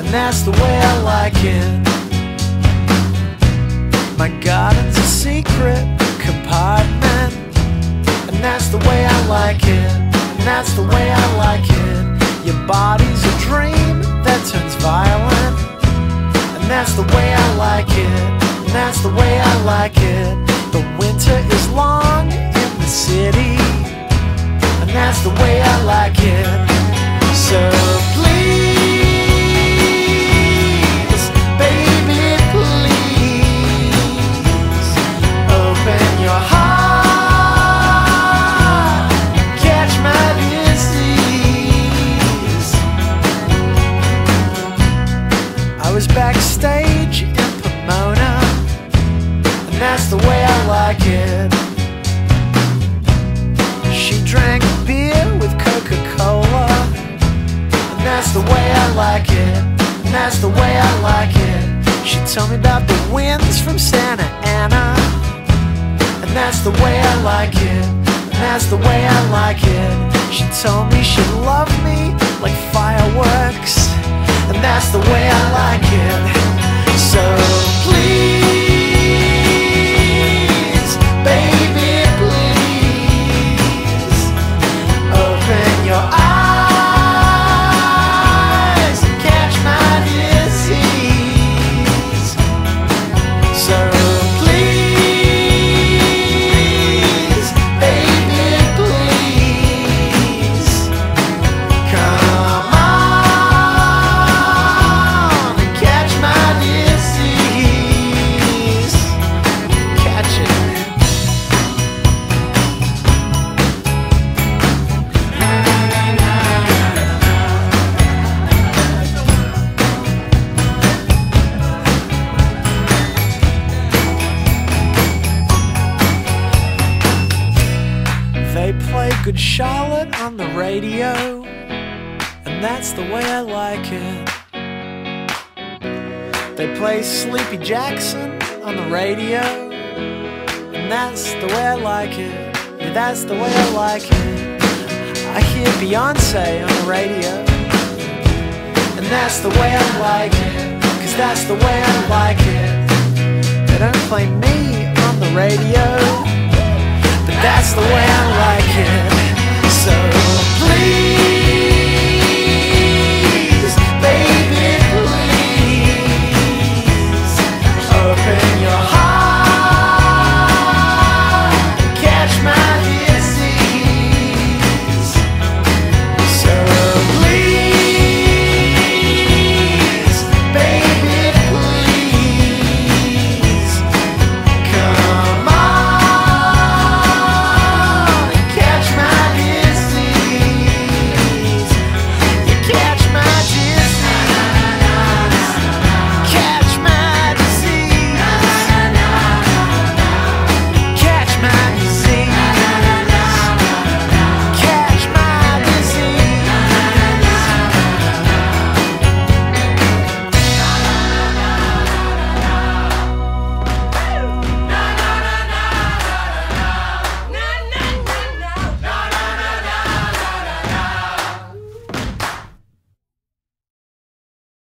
and that's the way I like it. My garden's a secret compartment, and that's the way I like it, and that's the way I like it. Your body's a dream that turns violent, and that's the way I like it, and that's the way I like it. The winter is long in the city, and that's the way I like it. So please, baby, please, open your heart, catch my disease. I was backstage in Pomona, and that's the way I like it. She drank beer with Coca-Cola, and that's the way I like it, and that's the way I like it. She told me about the winds from Santa Ana, and that's the way I like it, and that's the way I like it. She told me she loved me like fireworks, and that's the way I like it. So please, baby, please, open your eyes and catch my disease. So please, baby, please, come on and catch my disease. Catch it. They play Good Charlotte on the radio, and that's the way I like it. They play Sleepy Jackson on the radio, and that's the way I like it. Yeah, that's the way I like it. I hear Beyonce on the radio, and that's the way I like it, 'cause that's the way I like it. They don't play me on the radio, but that's the way I like it. So please,